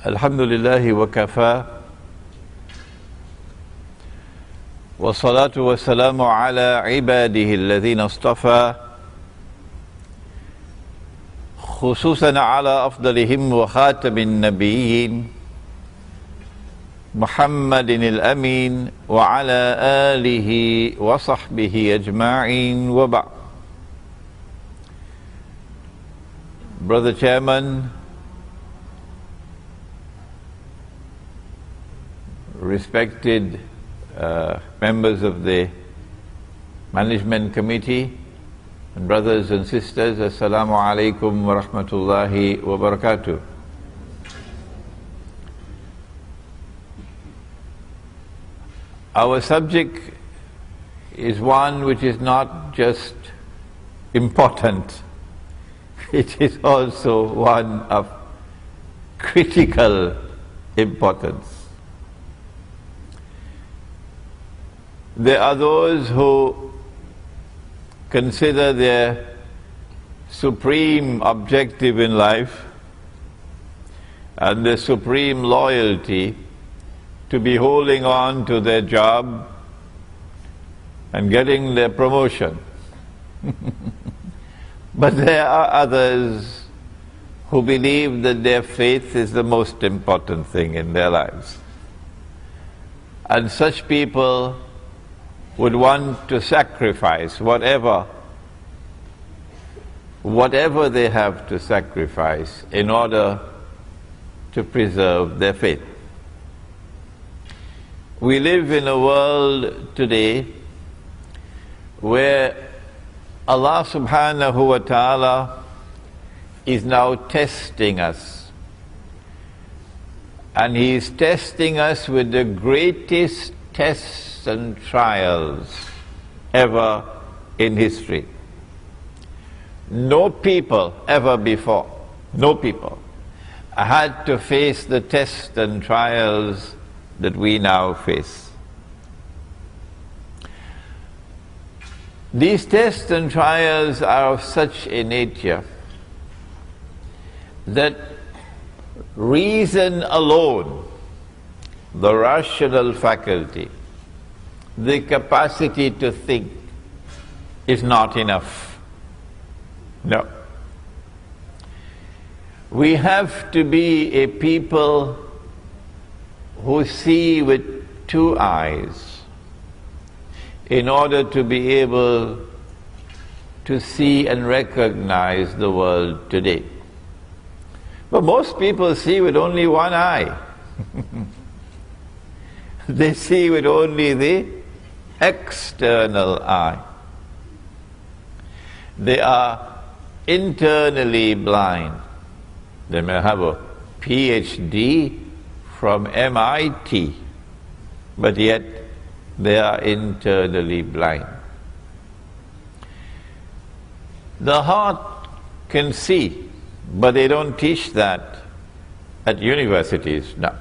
Alhamdulillahi wa kafa wa salatu wa salamu ala ibadihi alladhina astafa khususan ala afdalihim wa khatamin nabiyyin Muhammadin al-amin wa ala alihi wa sahbihi ajma'in wa ba'd. Brother Chairman, respected members of the Management Committee, and brothers and sisters, Assalamu alaikum wa rahmatullahi wa barakatuh. Our subject is one which is not just important, it is also one of critical importance. There are those who consider their supreme objective in life and their supreme loyalty to be holding on to their job and getting their promotion. But there are others who believe that their faith is the most important thing in their lives. And such people would want to sacrifice whatever they have to sacrifice in order to preserve their faith. We live in a world today where Allah subhanahu wa ta'ala is now testing us. And He is testing us with the greatest tests and trials ever in history. No people ever before, no people had to face the tests and trials that we now face. These tests and trials are of such a nature that reason alone, the rational faculty, the capacity to think, is not enough. No. We have to be a people who see with two eyes in order to be able to see and recognize the world today. But most people see with only one eye. They see with only the external eye. They are internally blind. They may have a PhD from MIT, but yet they are internally blind. The heart can see, but they don't teach that at universities, no.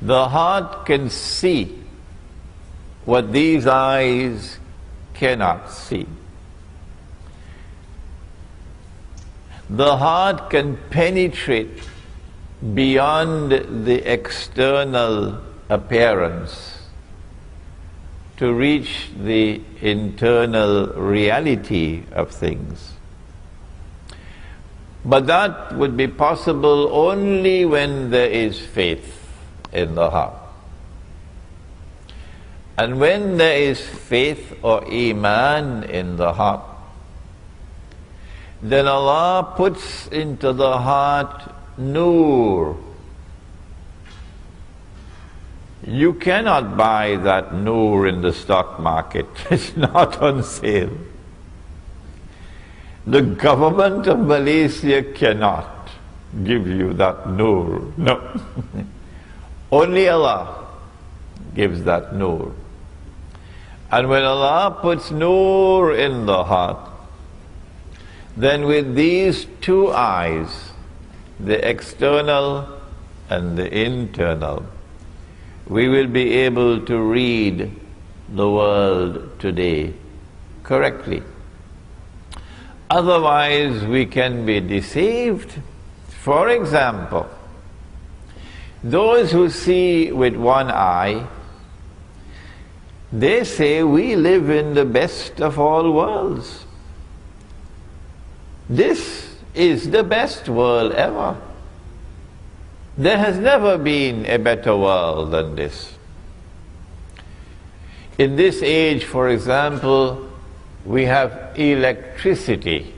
The heart can see what these eyes cannot see. The heart can penetrate beyond the external appearance to reach the internal reality of things. But that would be possible only when there is faith in the heart. And when there is faith or iman in the heart, then Allah puts into the heart nur. You cannot buy that nur in the stock market. It's not on sale. The government of Malaysia cannot give you that nur. No. Only Allah gives that nur. And when Allah puts nur in the heart, then with these two eyes, the external and the internal, we will be able to read the world today correctly. Otherwise we can be deceived, For example, those who see with one eye, they say we live in the best of all worlds. This is the best world ever. There has never been a better world than this. In this age, for example, we have electricity.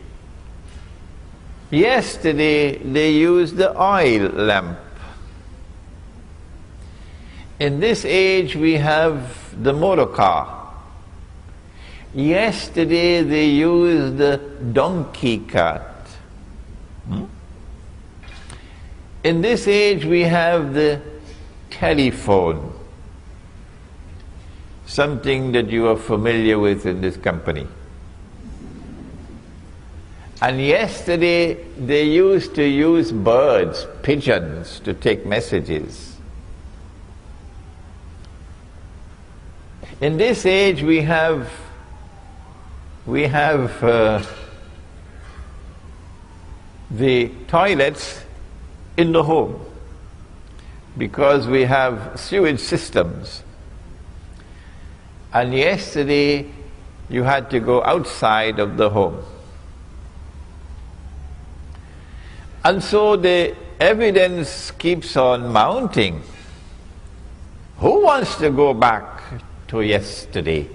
Yesterday they used the oil lamp. In this age we have the motor car. Yesterday they used the donkey cart. In this age we have the telephone, something that you are familiar with in this company. And yesterday they used to use birds, pigeons, to take messages. In this age we have the toilets in the home, because we have sewage systems. And yesterday you had to go outside of the home. And so the evidence keeps on mounting. Who wants to go back to yesterday?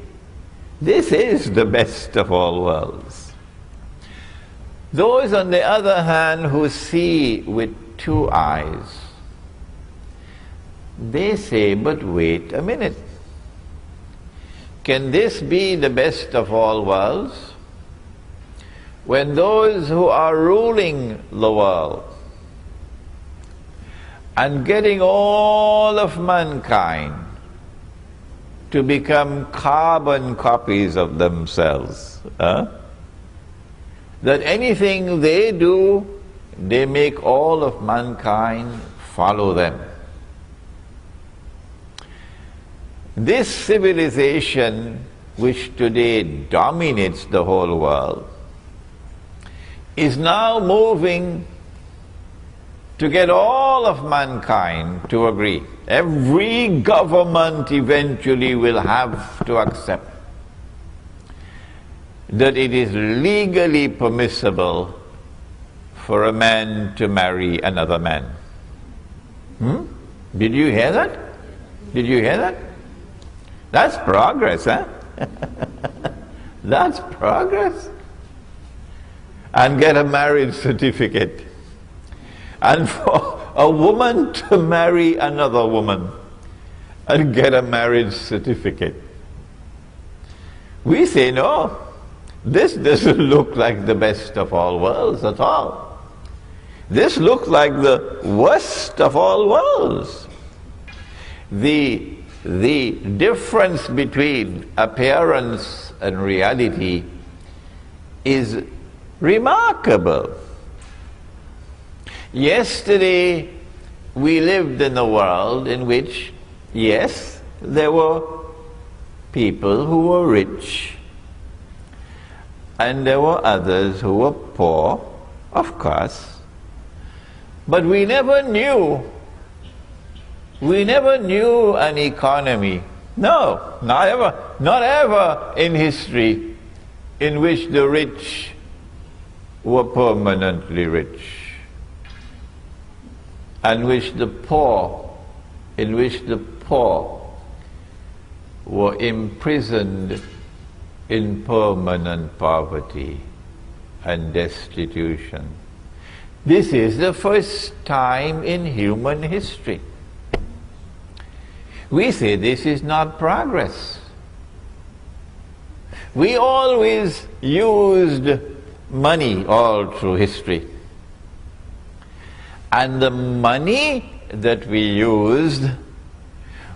This is the best of all worlds. Those, on the other hand, who see with two eyes, they say, but wait a minute. Can this be the best of all worlds? When those who are ruling the world and getting all of mankind to become carbon copies of themselves, that anything they do, they make all of mankind follow them. This civilization, which today dominates the whole world, is now moving to get all of mankind to agree. Every government eventually will have to accept that it is legally permissible for a man to marry another man. Did you hear that? Did you hear that? That's progress, huh? That's progress. And get a marriage certificate. And for a woman to marry another woman and get a marriage certificate. We say, no, this doesn't look like the best of all worlds at all. This looks like the worst of all worlds. The difference between appearance and reality is remarkable. Yesterday we lived in a world in which, yes, there were people who were rich and there were others who were poor, of course, but we never knew an economy, no, not ever in history, in which the rich were permanently rich, and in which the poor were imprisoned in permanent poverty and destitution. This is the first time in human history. We say this is not progress. We always used money all through history. And the money that we used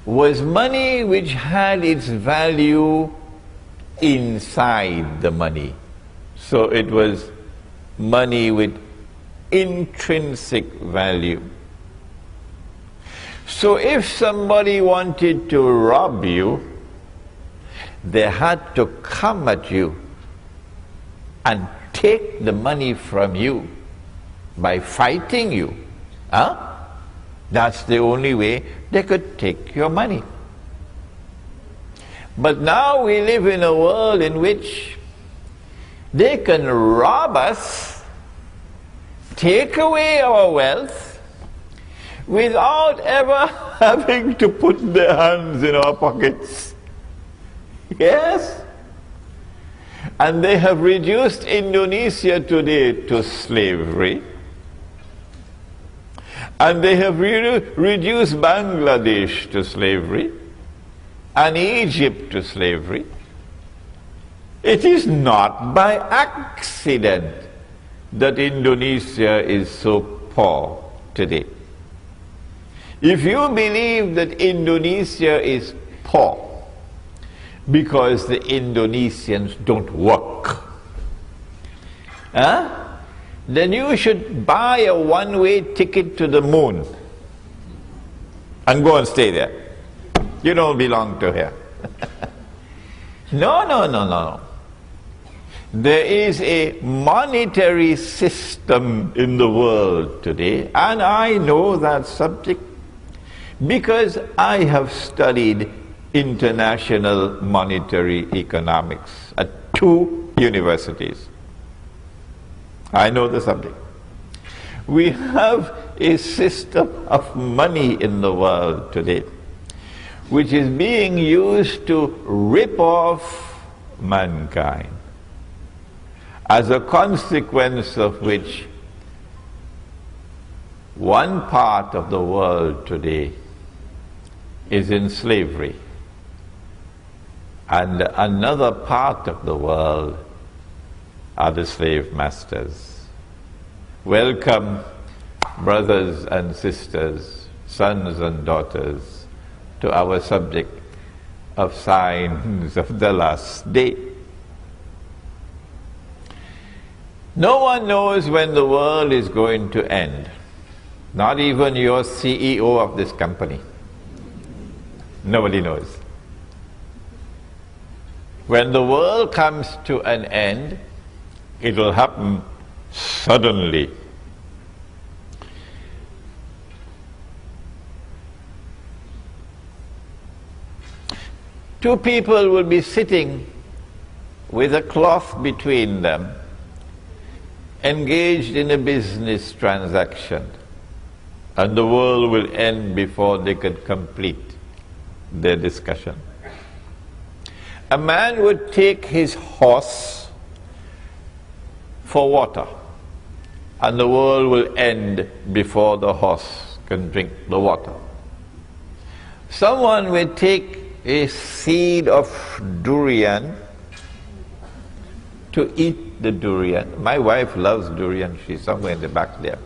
was money which had its value inside the money. So it was money with intrinsic value. So if somebody wanted to rob you, they had to come at you and take the money from you by fighting you. Huh? That's the only way they could take your money. But now we live in a world in which they can rob us, take away our wealth, without ever having to put their hands in our pockets. Yes? And they have reduced Indonesia today to slavery. And they have reduced Bangladesh to slavery. And Egypt to slavery. It is not by accident that Indonesia is so poor today. If you believe that Indonesia is poor because the Indonesians don't work, then you should buy a one-way ticket to the moon and go and stay there. You don't belong to here. No. There is a monetary system in the world today, and I know that subject because I have studied international monetary economics at 2 universities. I know the subject. We have a system of money in the world today which is being used to rip off mankind, as a consequence of which one part of the world today is in slavery, and another part of the world are the slave masters. Welcome, brothers and sisters, sons and daughters, to our subject of signs of the last day. No one knows when the world is going to end, not even your CEO of this company. Nobody knows. When the world comes to an end, it will happen suddenly. Two people will be sitting with a cloth between them, engaged in a business transaction, and the world will end before they could complete their discussion. A man would take his horse for water, and the world will end before the horse can drink the water. Someone will take a seed of durian to eat the durian. My wife loves durian, she's somewhere in the back there.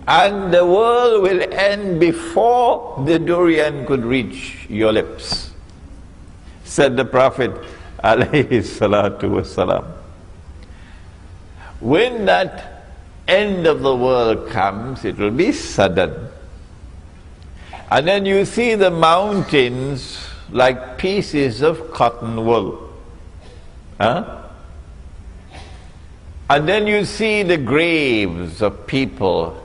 And the world will end before the durian could reach your lips, said the Prophet alayhi salatu wasalam. When that end of the world comes, it will be sudden. And then you see the mountains like pieces of cotton wool. And then you see the graves of people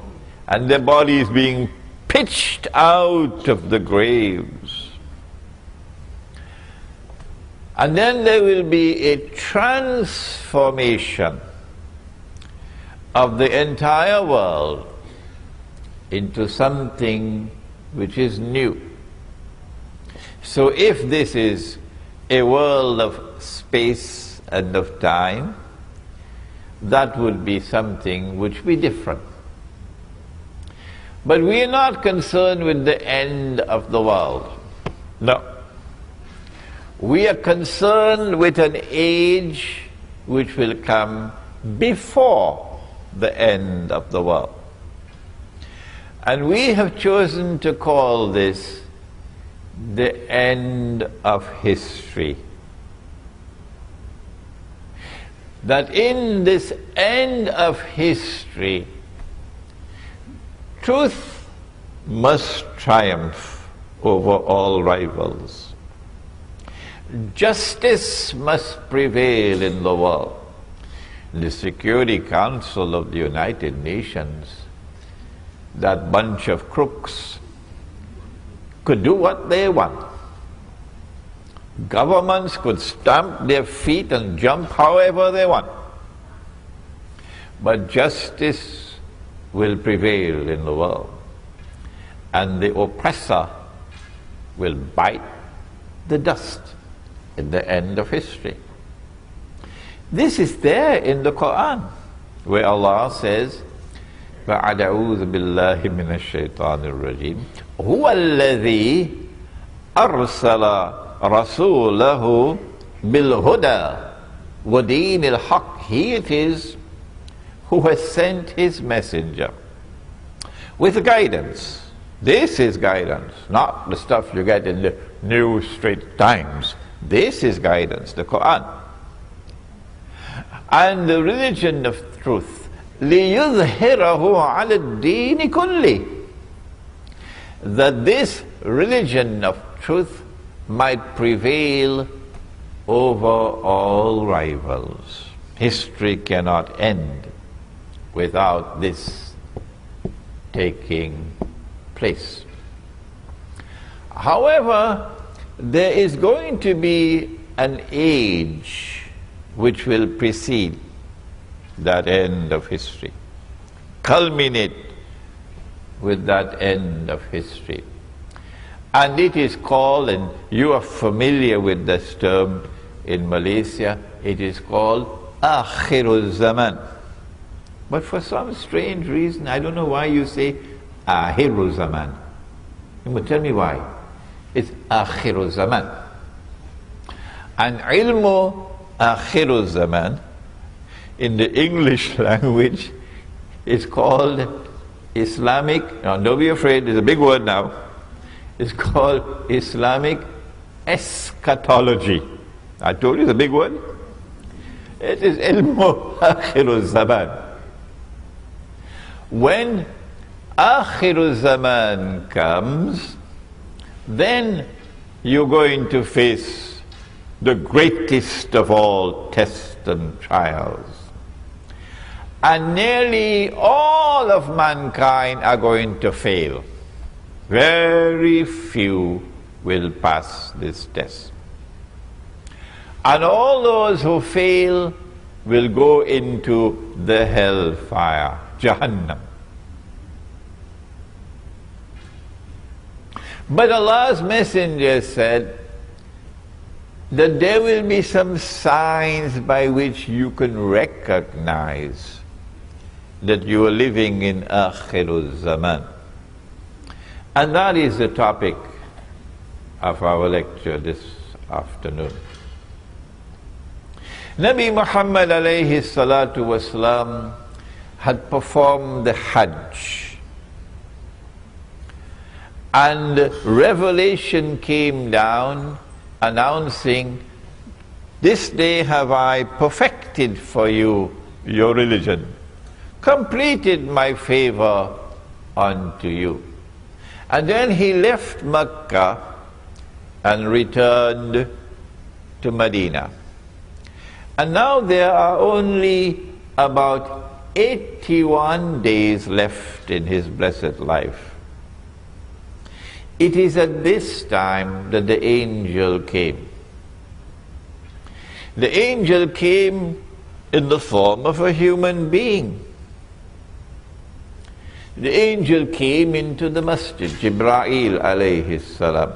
and their bodies being pitched out of the graves. And then there will be a transformation of the entire world into something which is new. So if this is a world of space and of time, that would be something which would be different. But we are not concerned with the end of the world. No. We are concerned with an age which will come before the end of the world. And we have chosen to call this the end of history. That in this end of history, truth must triumph over all rivals. Justice must prevail in the world. the Security Council of the United Nations, that bunch of crooks could do what they want. Governments could stamp their feet and jump however they want. But justice will prevail in the world, and the oppressor will bite the dust in the end of history. This is there in the Quran, where Allah says, فَأَعُوذُ بِاللَّهِ مِنَ الشَّيْطَانِ الرَّجِيمِ هُوَ الَّذِي أَرْسَلَ رَسُولَهُ بِالْهُدَى وَدِينِ الْحَقِّ. He it is who has sent his messenger with guidance. This is guidance, not the stuff you get in the New Straits Times. This is guidance, the Quran. And the religion of truth, لِيُظْهِرَهُ عَلَى الدِّينِ كُلِّهِ, that this religion of truth might prevail over all rivals. History cannot end without this taking place. However, there is going to be an age which will precede that end of history, culminate with that end of history. And it is called, and you are familiar with this term in Malaysia, it is called Akhirul Zaman. But for some strange reason, I don't know why you say Akhirul Zaman. You must tell me why. It's Akhirul Zaman. And ilmu Akhirul Zaman in the English language is called Islamic, now don't be afraid, it's a big word now. It's called Islamic eschatology. I told you it's a big word. It is ilmu Akhirul Zaman. When Akhirul Zaman comes, then you're going to face the greatest of all tests and trials. And nearly all of mankind are going to fail. Very few will pass this test. And all those who fail will go into the hellfire, Jahannam. But Allah's Messenger said that there will be some signs by which you can recognize that you are living in Akhirul Zaman. And that is the topic of our lecture this afternoon. Nabi Muhammad alayhi salatu wasalam had performed the Hajj, and revelation came down announcing, this day have I perfected for you your religion, completed my favor unto you. And then he left Mecca and returned to Medina. And now there are only about 81 days left in his blessed life. It is at this time that the angel came. The angel came in the form of a human being. The angel came into the masjid, Jibreel alayhi salam.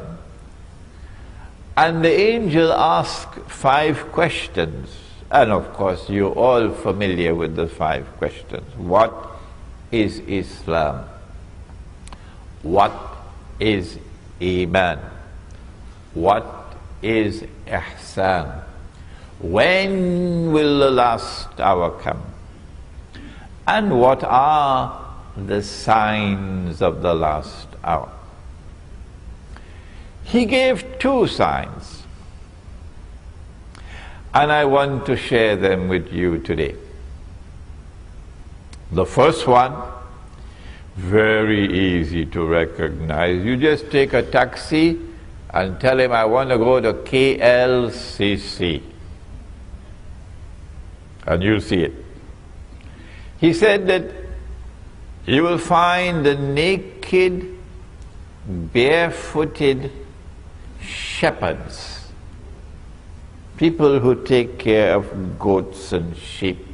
And the angel asked 5 questions. And of course, you're all familiar with the 5 questions. What is Islam? What is Iman? What is Ihsan? When will the last hour come? And what are the signs of the last hour? He gave 2 signs, and I want to share them with you today. The first one, very easy to recognize. You just take a taxi and tell him, I want to go to KLCC, and you'll see it. He said that you will find the naked, barefooted shepherds, people who take care of goats and sheep.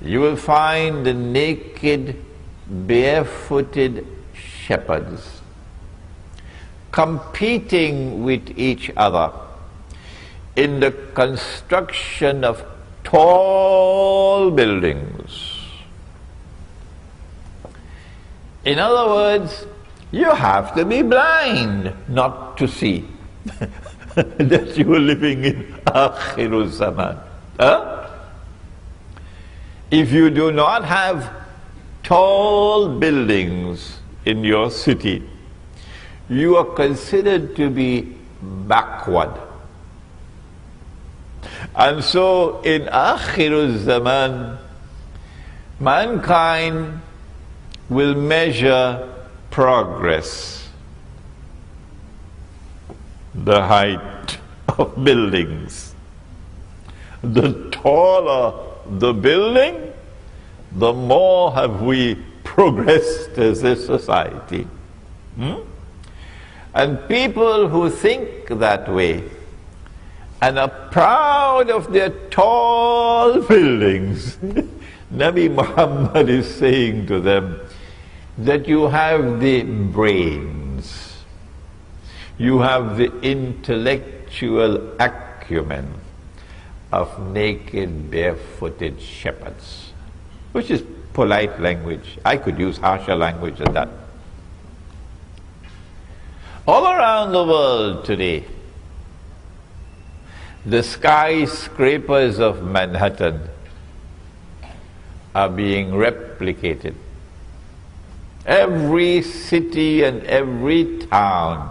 You will find the naked, barefooted shepherds competing with each other in the construction of tall buildings. In other words, you have to be blind not to see that you are living in Akhirul Zaman. Huh? If you do not have tall buildings in your city, you are considered to be backward. And so in Akhirul Zaman, mankind will measure progress, the height of buildings. The taller the building, the more have we progressed as a society. And people who think that way and are proud of their tall buildings, Nabi Muhammad is saying to them that you have the brains, you have the intellectual acumen of naked, barefooted shepherds, which is polite language. I could use harsher language than that. All around the world today, the skyscrapers of Manhattan are being replicated. Every city and every town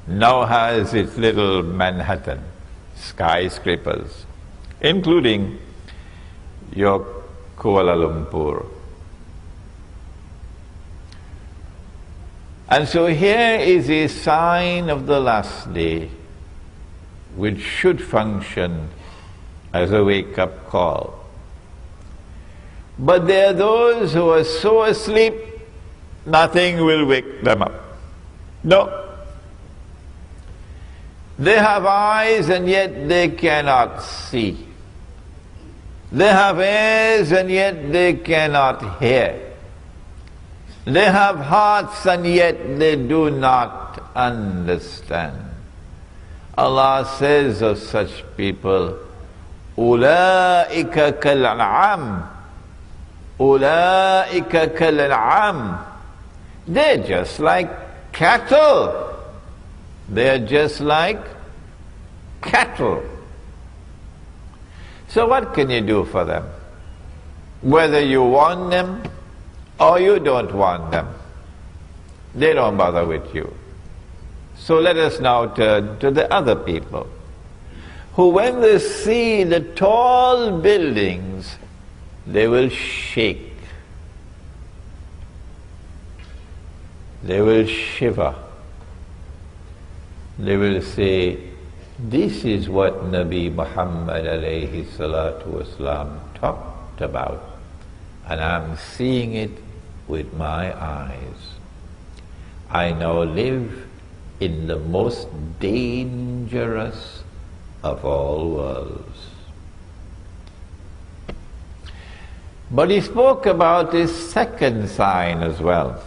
now has its little Manhattan skyscrapers, including your Kuala Lumpur. And so here is a sign of the last day, which should function as a wake-up call. But there are those who are so asleep, nothing will wake them up. No. They have eyes and yet they cannot see. They have ears and yet they cannot hear. They have hearts and yet they do not understand. Allah says of such people, أُولَٰئِكَ كَالْأَنْعَامِ أُولَٰئِكَ كَالْأَنْعَامِ. They're just like cattle. They're just like cattle. So what can you do for them? Whether you want them or you don't want them, they don't bother with you. So let us now turn to the other people, who when they see the tall buildings, they will shake. They will shiver. They will say, this is what Nabi Muhammad alayhi salatu wasalam talked about, and I'm seeing it with my eyes. I now live in the most dangerous of all worlds. But he spoke about a second sign as well.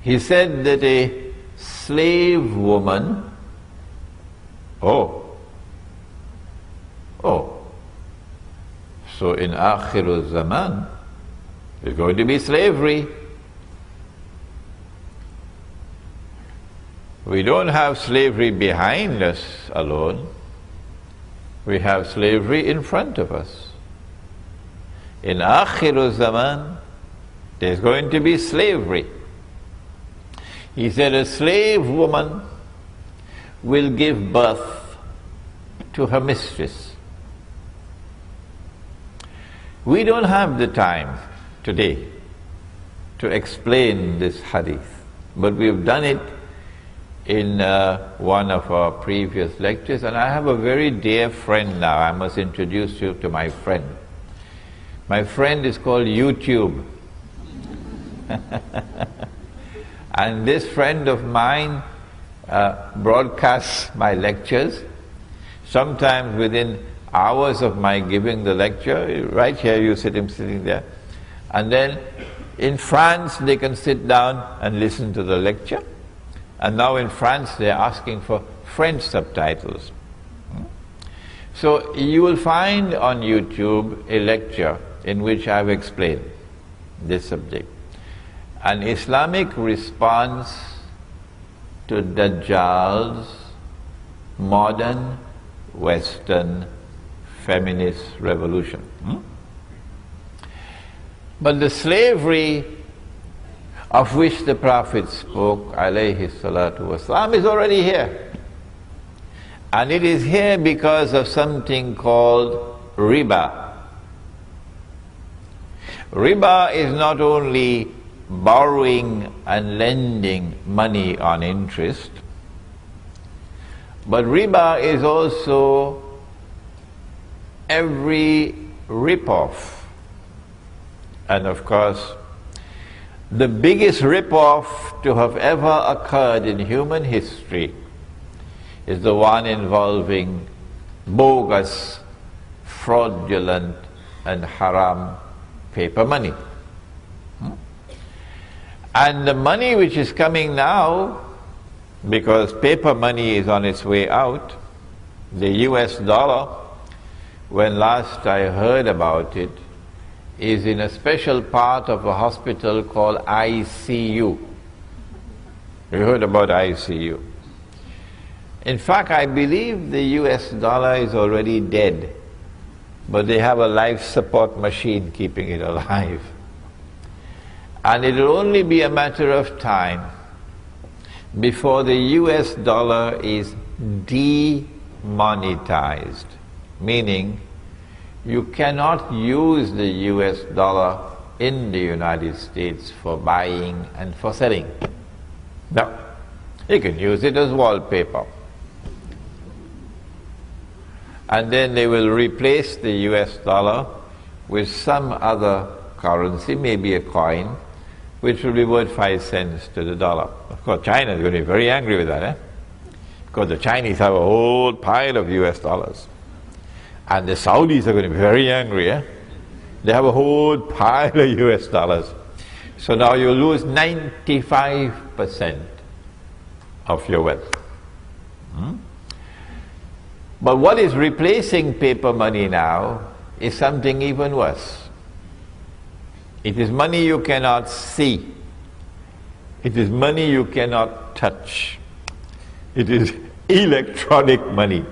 He said that a slave woman, so in Akhirul Zaman, there's going to be slavery. We don't have slavery behind us alone. We have slavery in front of us. In Akhirul Zaman, there's going to be slavery. He said a slave woman will give birth to her mistress. We don't have the time today to explain this hadith, but we've done it in one of our previous lectures, and I have a very dear friend now. I must introduce you to my friend, My friend is called YouTube. And this friend of mine broadcasts my lectures, sometimes within hours of my giving the lecture. Right here you see him sitting there. And then in France they can sit down and listen to the lecture. And now in France they're asking for French subtitles. So you will find on YouTube a lecture in which I've explained this subject. An Islamic response to Dajjal's modern Western feminist revolution. But the slavery of which the Prophet spoke, alayhi salatu wasalam, is already here. And it is here because of something called riba. Riba is not only borrowing and lending money on interest, but riba is also every rip-off. And of course, the biggest rip-off to have ever occurred in human history is the one involving bogus, fraudulent, and haram paper money. And the money which is coming now, because paper money is on its way out, the US dollar, when last I heard about it, is in a special part of a hospital called ICU. You heard about ICU? In fact, I believe the US dollar is already dead, but they have a life support machine keeping it alive. And it will only be a matter of time before the US dollar is demonetized, meaning you cannot use the US dollar in the United States for buying and for selling. No, you can use it as wallpaper. And then they will replace the US dollar with some other currency, maybe a coin, which will be worth 5 cents to the dollar. Of course, China is going to be very angry with that, because the Chinese have a whole pile of US dollars. And the Saudis are going to be very angry, They have a whole pile of US dollars. So now you lose 95% of your wealth. But what is replacing paper money now is something even worse. It is money you cannot see. It is money you cannot touch. It is electronic money.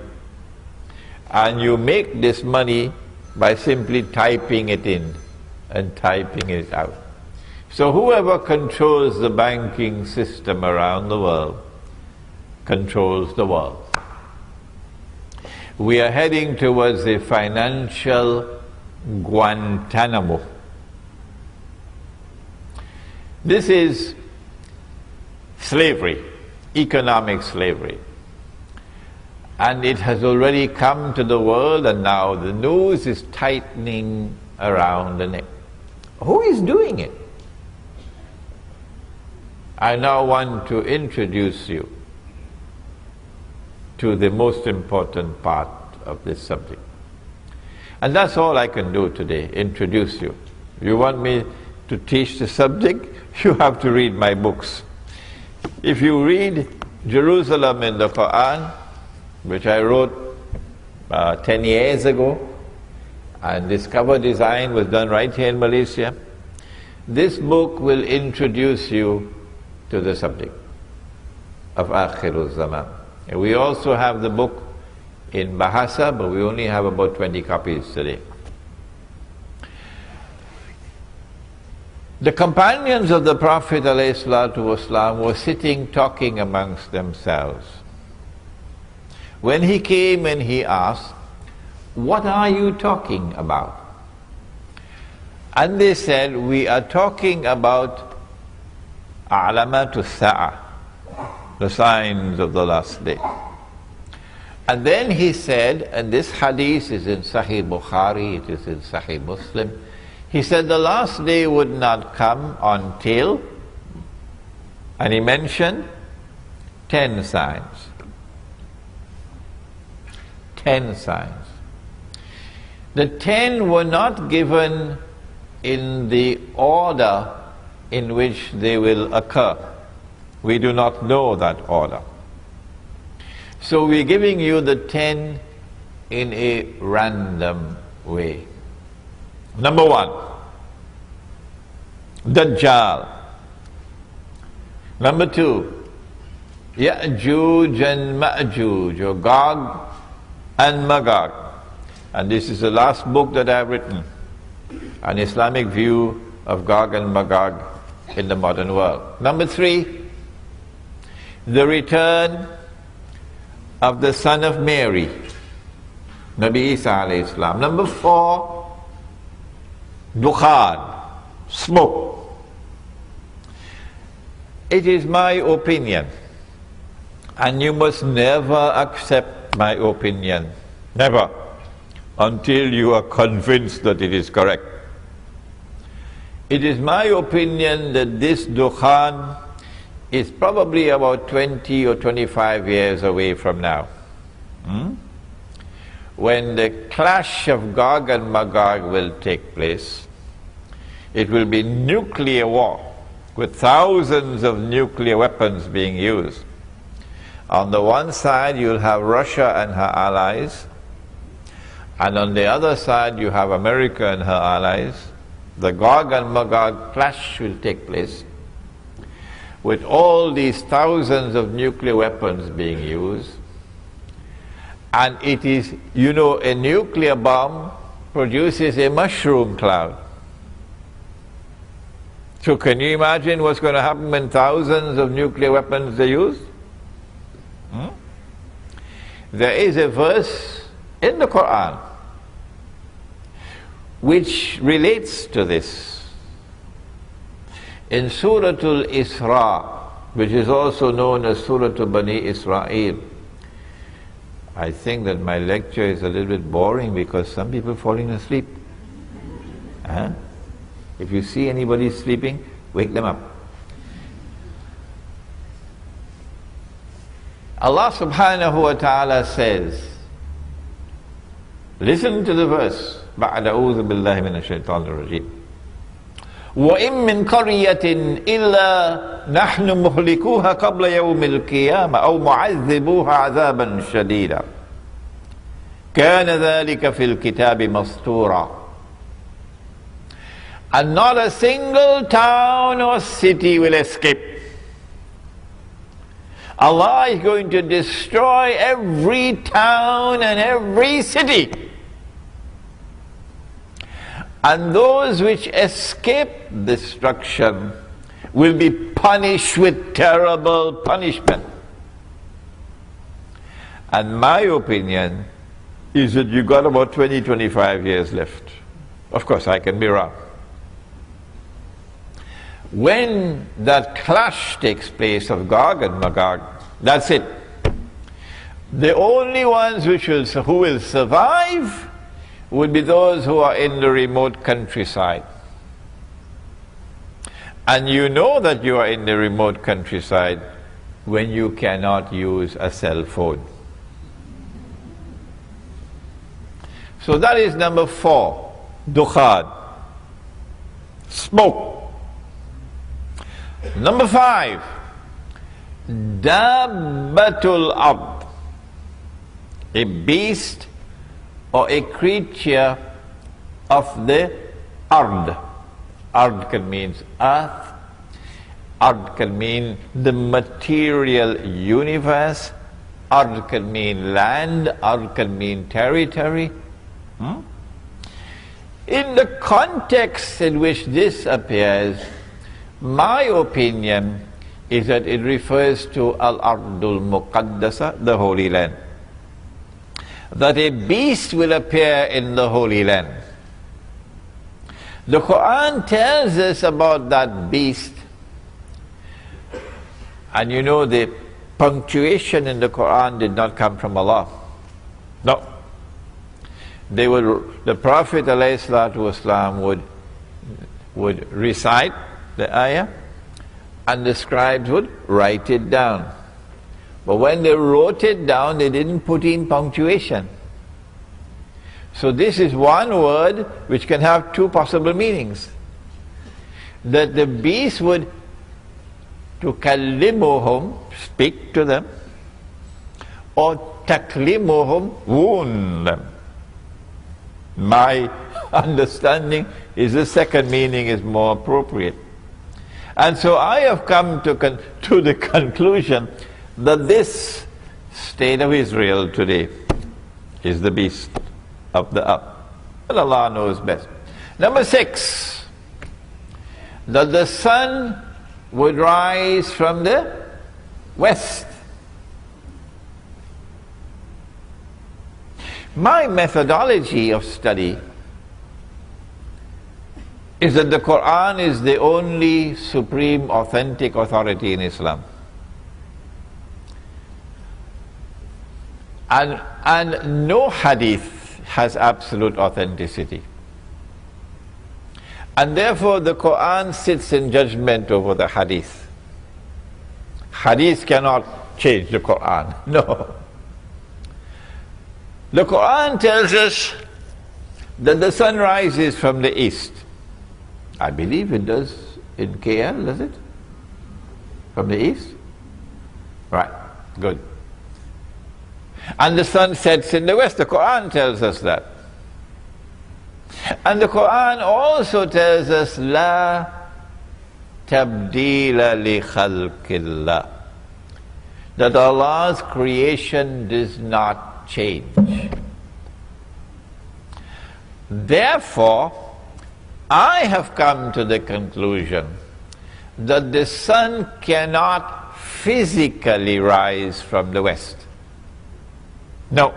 And you make this money by simply typing it in and typing it out. So whoever controls the banking system around the world controls the world. We are heading towards a financial Guantanamo. This is slavery, economic slavery. And it has already come to the world, and now the noose is tightening around the neck. Who is doing it? I now want to introduce you to the most important part of this subject. And that's all I can do today, introduce you. You want me to teach the subject? You have to read my books. If you read Jerusalem in the Quran, which I wrote 10 years ago, and this cover design was done right here in Malaysia, this book will introduce you to the subject of Akhirul Zaman. And we also have the book in Bahasa, but we only have about 20 copies today. The companions of the Prophet ﷺ were sitting talking amongst themselves. When he came and he asked, "What are you talking about?" And they said, "We are talking about Alamatus Sa'ah, the signs of the last day." And then he said, and this hadith is in Sahih Bukhari, it is in Sahih Muslim, He said the last day would not come until, and he mentioned 10 signs. 10 signs. The 10 were not given in the order in which they will occur. We do not know that order. So we're giving you the 10 in a random way. Number 1, Dajjal. Number 2, Ya'juj and Ma'juj, or Gog and Magog. And this is the last book that I've written, an Islamic view of Gog and Magog in the modern world. Number 3, the return of the son of Mary, Nabi Isa alayhi salam. Number 4, Dukhan, smoke. It is my opinion, and you must never accept my opinion, never, until you are convinced that it is correct. It is my opinion that this Dukhan is probably about 20 or 25 years away from now. When the clash of Gog and Magog will take place, it will be nuclear war, with thousands of nuclear weapons being used. On the one side you'll have Russia and her allies, and on the other side you have America and her allies. The Gog and Magog clash will take place, with all these thousands of nuclear weapons being used. And it is, you know, a nuclear bomb produces a mushroom cloud. So can you imagine what's going to happen when thousands of nuclear weapons are used? There is a verse in the Quran which relates to this. In Surah Al-Isra, which is also known as Surah Bani Israel. I think that my lecture is a little bit boring because some people are falling asleep. If you see anybody sleeping, wake them up. Allah subhanahu wa ta'ala says, listen to the verse, بَعْدَ أَعُوذُ بِاللَّهِ مِنَ الشَّيْطَانِ الرَّجِيمِ وَإِن مِّن قَرْيَةٍ إِلَّا نَحْنُ مُهْلِكُوهَا قَبْلَ يَوْمِ الْقِيَامَةِ أَوْ مُعَذِّبُوهَا عَذَابًا شَدِيدًا كَانَ ذَلِكَ فِي الْكِتَابِ مَسْطُورًا. And not a single town or city will escape. Allah is going to destroy every town and every city. And those which escape destruction will be punished with terrible punishment. And my opinion is that you got about 20-25 years left. Of course, I can be wrong. When that clash takes place of Gog and Magog, that's it. The only ones who will survive would be those who are in the remote countryside. And you know that you are in the remote countryside when you cannot use a cell phone. So that is number 4, Dukhan, smoke. Number 5, Dabbatul Ard, a beast or a creature of the Ard. Ard can mean earth, Ard can mean the material universe, Ard can mean land, Ard can mean territory. In the context in which this appears, my opinion is that it refers to Al-Ardul Muqaddasa, the Holy Land. That a beast will appear in the Holy Land. The Quran tells us about that beast. And you know, the punctuation in the Quran did not come from Allah. No. The Prophet ﷺ would would recite the ayah, and the scribes would write it down. But when they wrote it down, they didn't put in punctuation. So this is one word which can have two possible meanings. That the beast would tukallimuhum, speak to them, or taklimuhum, wound them. My understanding is the second meaning is more appropriate. And so I have come to the conclusion that this state of Israel today is the beast of the up. But Allah knows best. Number 6, that the sun would rise from the west. My methodology of study is that the Quran is the only supreme authentic authority in Islam. And no hadith has absolute authenticity. And therefore the Quran sits in judgment over the hadith. Hadith cannot change the Quran. No. The Quran tells us that the sun rises from the east. I believe it does in KL, does it? From the east? Right, good. And the sun sets in the west. The Quran tells us that. And the Quran also tells us, La tabdila li khalqillah, that Allah's creation does not change. Therefore, I have come to the conclusion that the sun cannot physically rise from the west. No,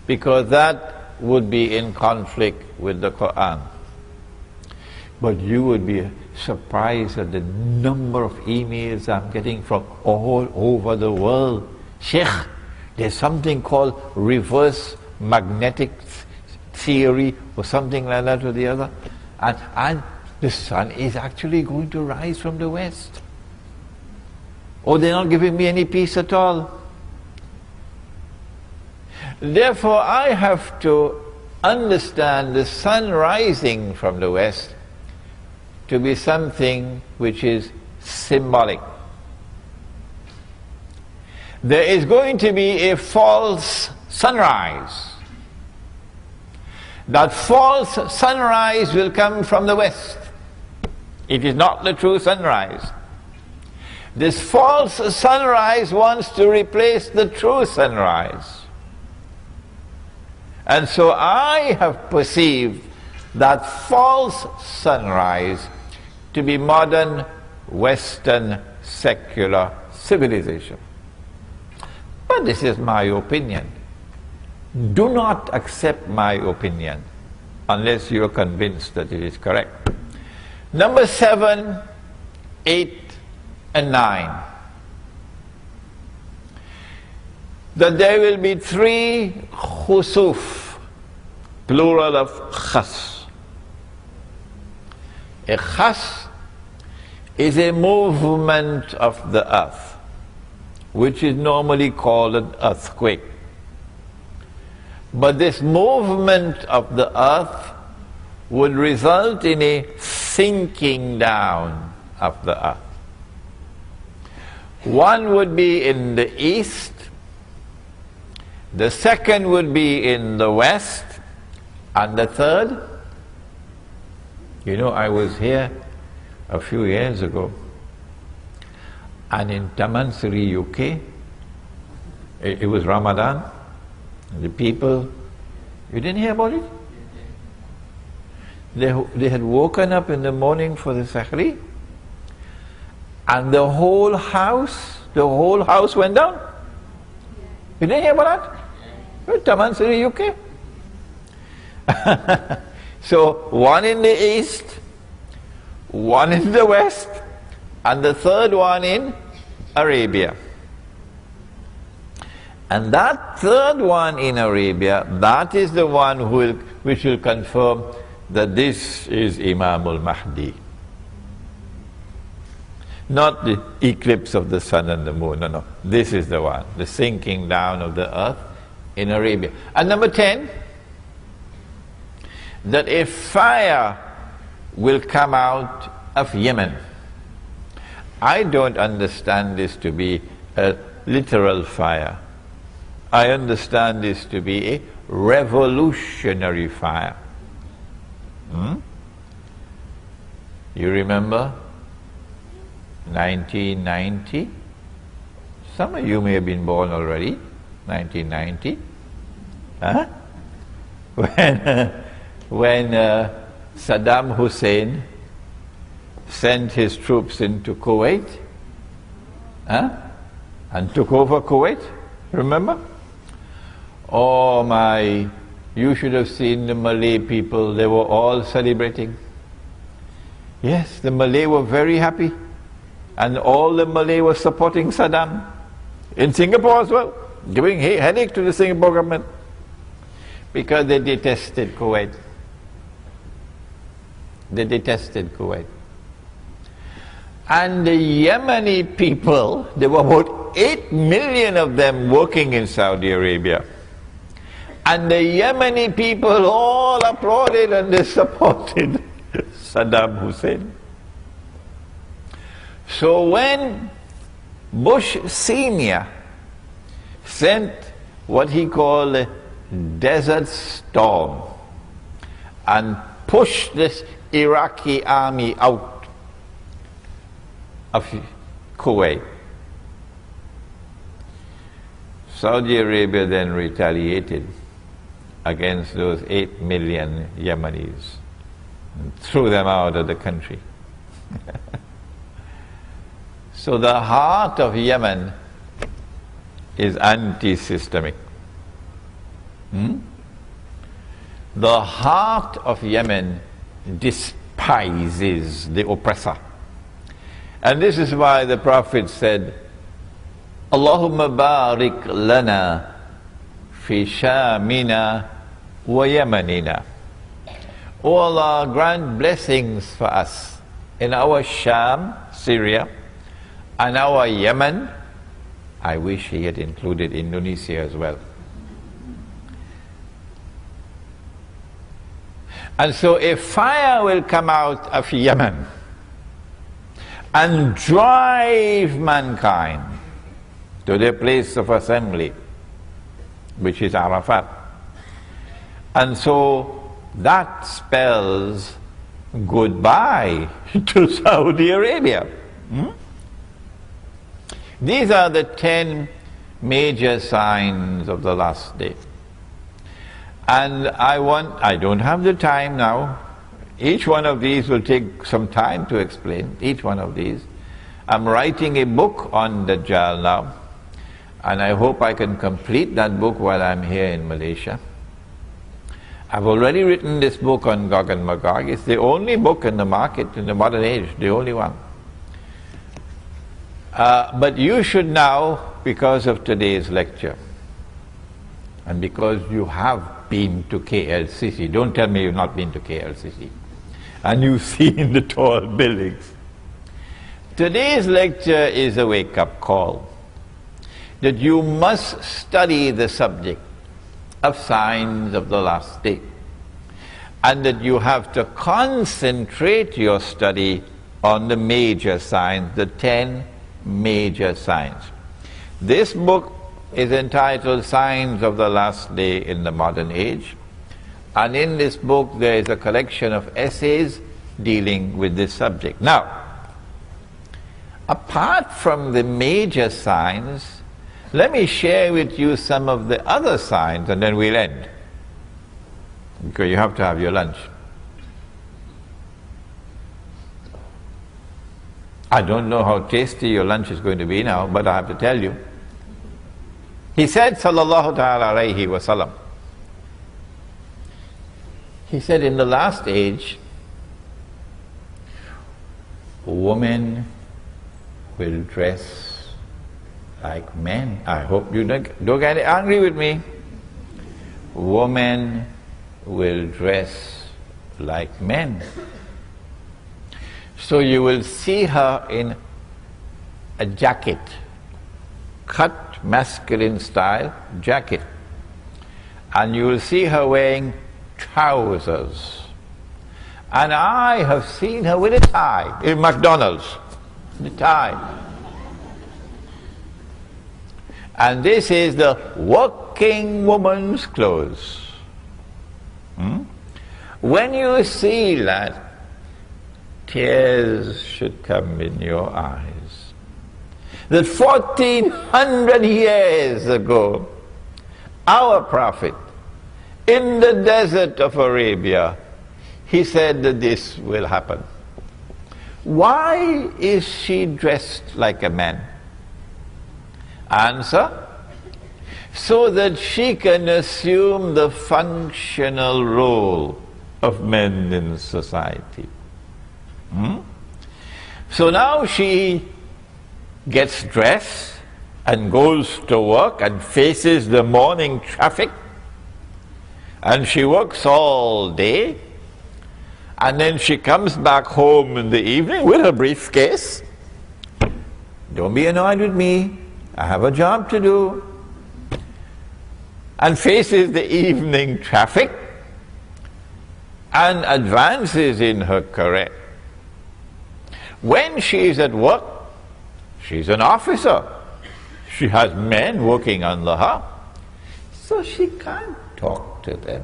because that would be in conflict with the Quran. But you would be surprised at the number of emails I'm getting from all over the world. Sheikh, there's something called reverse magnetic theory or something like that or the other. And the sun is actually going to rise from the west. Oh, they're not giving me any peace at all. Therefore, I have to understand the sun rising from the west to be something which is symbolic. There is going to be a false sunrise. That false sunrise will come from the west. It is not the true sunrise. This false sunrise wants to replace the true sunrise. And so I have perceived that false sunrise to be modern Western secular civilization. But this is my opinion. Do not accept my opinion unless you are convinced that it is correct. Number 7, 8, and 9. That there will be 3 khusuf, plural of khas. A khas is a movement of the earth, which is normally called an earthquake. But this movement of the earth would result in a sinking down of the earth. One would be in the east, the second would be in the west, and the third, you know, I was here a few years ago, and in Tamansuri, UK, it was Ramadan. The people, you didn't hear about it? They had woken up in the morning for the Sahri, and the whole house went down. You didn't hear about that? Tamansuri, UK. So one in the east, one in the west, and the third one in Arabia. And that third one in Arabia, that is the one which will confirm that this is Imam al-Mahdi. Not the eclipse of the sun and the moon, no. This is the one, the sinking down of the earth in Arabia. And number 10, that a fire will come out of Yemen. I don't understand this to be a literal fire. I understand this to be a revolutionary fire. You remember 1990? Some of you may have been born already. 1990, huh? When Saddam Hussein sent his troops into Kuwait, huh? And took over Kuwait, remember? Oh my, you should have seen the Malay people, they were all celebrating. Yes, the Malay were very happy. And all the Malay were supporting Saddam. In Singapore as well, giving headache to the Singapore government. Because they detested Kuwait. They detested Kuwait. And the Yemeni people, there were about 8 million of them working in Saudi Arabia. And the Yemeni people all applauded and they supported Saddam Hussein. So when Bush Sr. sent what he called a desert storm and pushed this Iraqi army out of Kuwait, Saudi Arabia then retaliated against those 8 million Yemenis and threw them out of the country. So the heart of Yemen is anti-systemic. The heart of Yemen despises the oppressor. And this is why the Prophet said, Allahumma barik lana fi shamina wa yamanina. O Allah, grant blessings for us in our Sham, Syria, and our Yemen. I wish he had included Indonesia as well. And so a fire will come out of Yemen and drive mankind to their place of assembly, which is Arafat. And so that spells goodbye to Saudi Arabia. These are the 10 major signs of the last day. And I don't have the time now. Each one of these will take some time to explain, each one of these. I'm writing a book on Dajjal now, and I hope I can complete that book while I'm here in Malaysia. I've already written this book on Gog and Magog. It's the only book in the market in the modern age, the only one. But you should now, because of today's lecture, and because you have been to KLCC, don't tell me you've not been to KLCC, and you've seen the tall buildings. Today's lecture is a wake-up call that you must study the subject of signs of the last day, and that you have to concentrate your study on the major signs, the 10 major signs. This book is entitled Signs of the Last Day in the Modern Age, and in this book there is a collection of essays dealing with this subject. Now, apart from the major signs, let me share with you some of the other signs and then we'll end, because you have to have your lunch. I don't know how tasty your lunch is going to be now, but I have to tell you. He said, sallallahu ta'ala alayhi wa sallam, he said, in the last age, women will dress like men. I hope you don't get angry with me. Women will dress like men. So you will see her in a jacket, cut masculine style jacket. And you will see her wearing trousers. And I have seen her with a tie in McDonald's, the tie. And this is the working woman's clothes. When you see that, tears should come in your eyes. That 1400 years ago, our Prophet, in the desert of Arabia, he said that this will happen. Why is she dressed like a man? Answer: so that she can assume the functional role of men in society. So now she gets dressed and goes to work and faces the morning traffic, and she works all day, and then she comes back home in the evening with her briefcase. Don't be annoyed with me, I have a job to do. And faces the evening traffic and advances in her career. When she is at work, she's an officer. She has men working under her, so she can't talk to them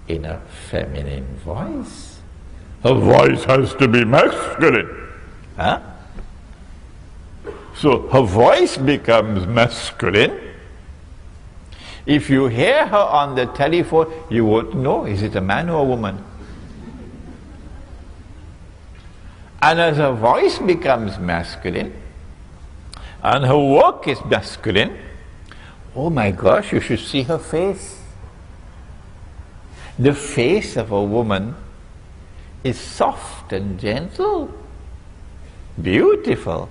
in a feminine voice. Her voice has to be masculine. So her voice becomes masculine. If you hear her on the telephone, you won't know, is it a man or a woman? And as her voice becomes masculine, and her work is masculine, oh my gosh, you should see her face. The face of a woman is soft and gentle, beautiful.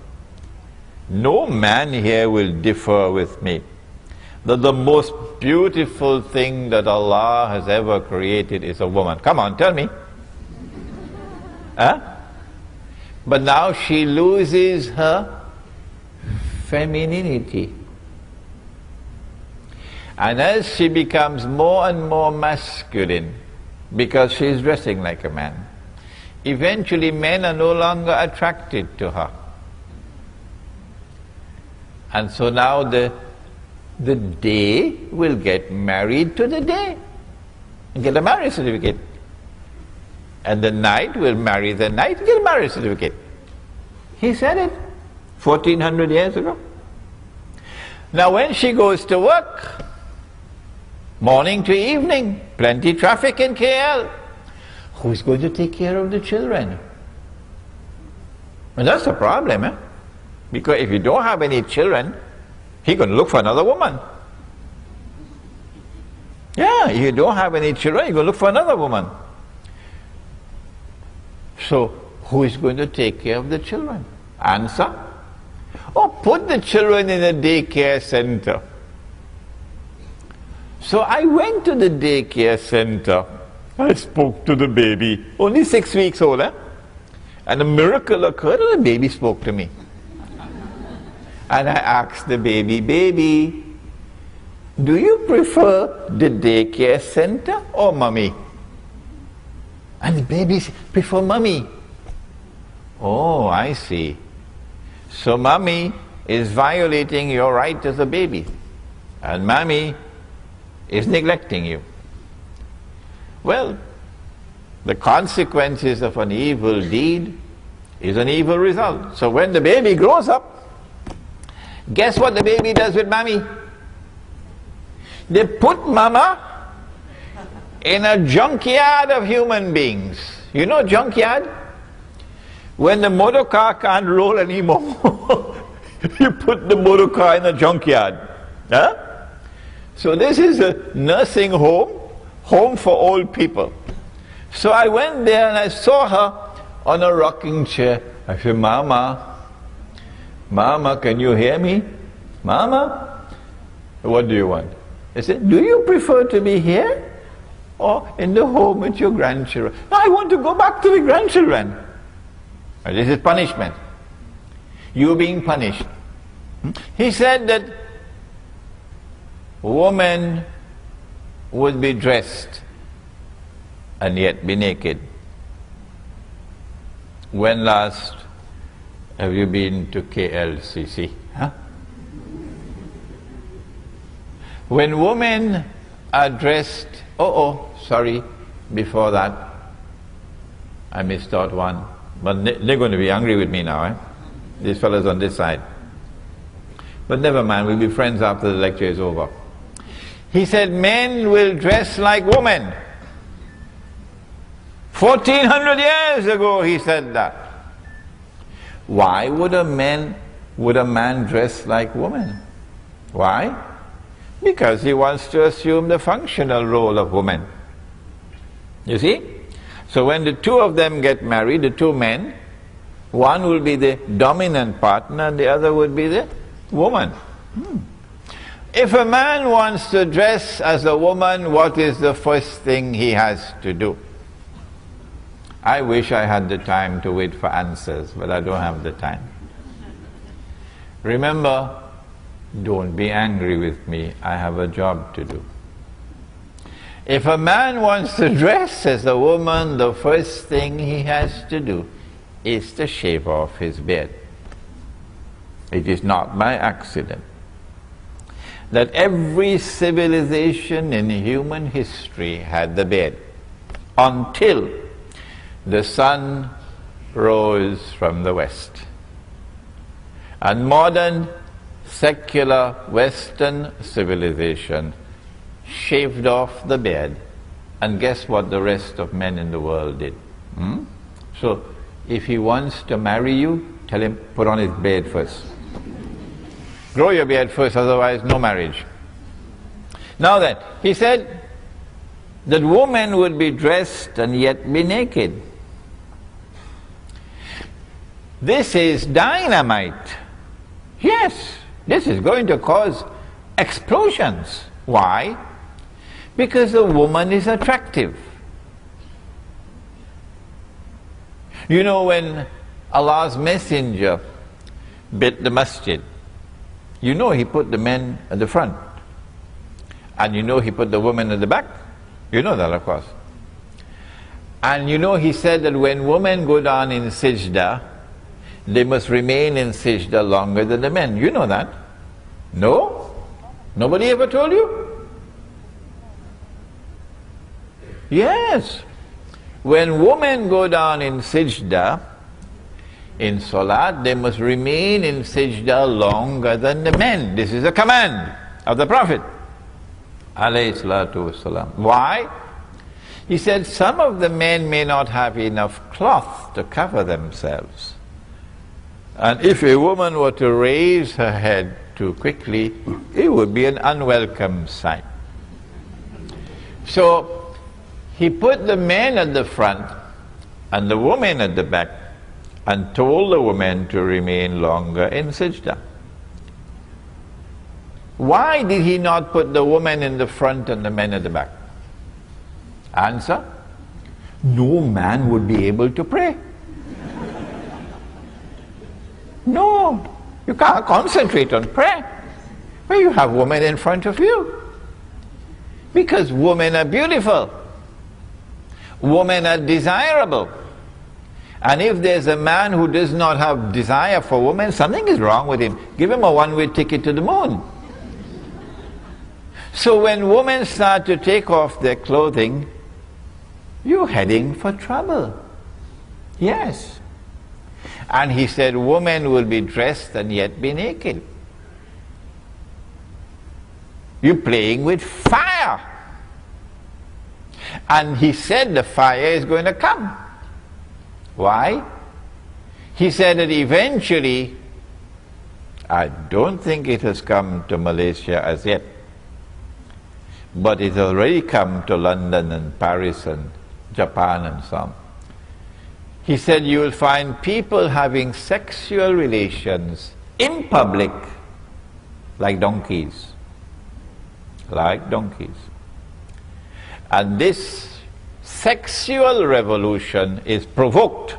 No man here will differ with me that the most beautiful thing that Allah has ever created is a woman. Come on, tell me. But now she loses her femininity. And as she becomes more and more masculine, because she is dressing like a man, eventually men are no longer attracted to her. And so now the day will get married to the day and get a marriage certificate. And the night will marry the night and get a marriage certificate. He said it 1400 years ago. Now when she goes to work, morning to evening, plenty traffic in KL, who's going to take care of the children? And that's the problem, because if you don't have any children, he's going to look for another woman. Yeah, if you don't have any children, you're going to look for another woman. So, who is going to take care of the children? Answer: oh, put the children in a daycare center. So I went to the daycare center. I spoke to the baby, only 6 weeks old, and a miracle occurred and the baby spoke to me. And I asked the baby, "Baby, do you prefer the daycare center or mommy?" And the baby said, "Prefer mommy." Oh, I see. So mommy is violating your right as a baby, and mommy is neglecting you. Well, the consequences of an evil deed is an evil result. So when the baby grows up, guess what the baby does with mommy? They put mama in a junkyard of human beings. You know junkyard? When the motor car can't roll anymore, you put the motor car in a junkyard. So this is a nursing home for old people. So I went there and I saw her on a rocking chair. I said, "Mama, Mama, can you hear me? Mama, what do you want?" I said, "Do you prefer to be here or in the home with your grandchildren. No, I want to go back to the grandchildren. This is punishment. You're being punished. He said that women would be dressed and yet be naked. When last have you been to KLCC? Huh? When women are dressed, before that, I missed out one. But they're going to be angry with me now, eh? These fellows on this side. But never mind, we'll be friends after the lecture is over. He said men will dress like women. 1400 years ago he said that. Why would a man dress like woman? Why? Because he wants to assume the functional role of woman. You see? So when the two of them get married, the two men, one will be the dominant partner and the other would be the woman. If a man wants to dress as a woman, what is the first thing he has to do? I wish I had the time to wait for answers, but I don't have the time. Remember, don't be angry with me, I have a job to do. If a man wants to dress as a woman, the first thing he has to do is to shave off his beard. It is not by accident that every civilization in human history had the beard until the sun rose from the west. And modern secular Western civilization shaved off the beard, and guess what the rest of men in the world did? So if he wants to marry you, tell him, put on his beard first. Grow your beard first, otherwise no marriage. Now then, he said that women would be dressed and yet be naked. This is dynamite. Yes, this is going to cause explosions. Why? Because the woman is attractive. You know, when Allah's messenger built the masjid, you know he put the men at the front, and you know he put the women at the back. You know that, of course. And you know he said that when women go down in sajda, they must remain in sajda longer than the men. You know that? No? Nobody ever told you? Yes. When women go down in sajda, in salat, they must remain in sajda longer than the men. This is a command of the Prophet alayhi salatu wasalam. Why? He said some of the men may not have enough cloth to cover themselves. And if a woman were to raise her head too quickly, it would be an unwelcome sight. So he put the men at the front and the women at the back, and told the women to remain longer in sajda. Why did he not put the women in the front and the men at the back? Answer: no man would be able to pray. No, you can't concentrate on prayer when you have women in front of you. Because women are beautiful. Women are desirable. And if there's a man who does not have desire for women, something is wrong with him. Give him a one-way ticket to the moon. So when women start to take off their clothing, you're heading for trouble. Yes. And he said women will be dressed and yet be naked. You're playing with fire. And he said the fire is going to come. Why? He said that eventually, I don't think it has come to Malaysia as yet, but it has already come to London and Paris and Japan and so on. He said you will find people having sexual relations in public like donkeys. Like donkeys. And this sexual revolution is provoked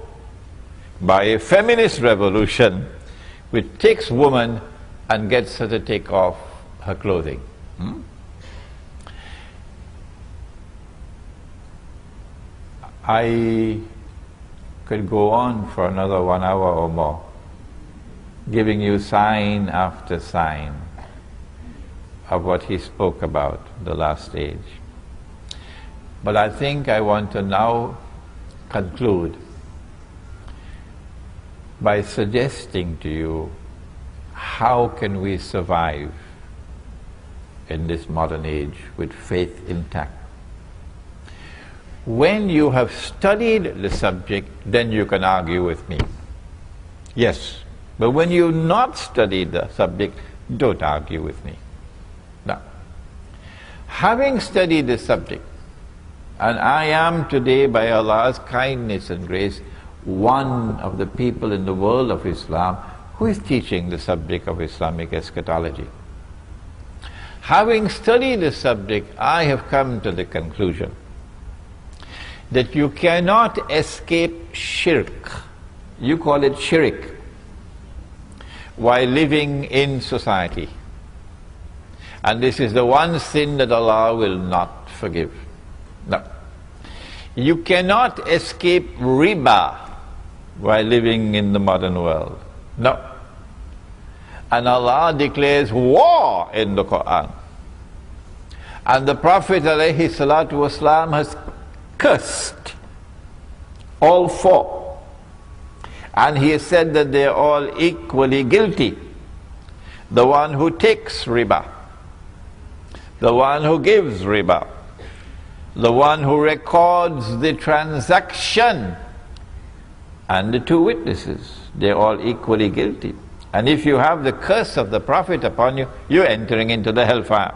by a feminist revolution which takes woman and gets her to take off her clothing. I could go on for another 1 hour or more, giving you sign after sign of what he spoke about, the last age. But I think I want to now conclude by suggesting to you, how can we survive in this modern age with faith intact? When you have studied the subject, then you can argue with me. Yes, but when you've not studied the subject, don't argue with me. Now, having studied the subject, and I am today, by Allah's kindness and grace, one of the people in the world of Islam who is teaching the subject of Islamic eschatology. Having studied the subject, I have come to the conclusion that you cannot escape shirk, you call it shirk, while living in society. And this is the one sin that Allah will not forgive. No. You cannot escape riba while living in the modern world. No. And Allah declares war in the Quran. And the Prophet ﷺ has cursed all four. And he has said that they are all equally guilty. The one who takes riba, the one who gives riba, the one who records the transaction, and the two witnesses, they're all equally guilty. And if you have the curse of the Prophet upon you, you're entering into the hellfire.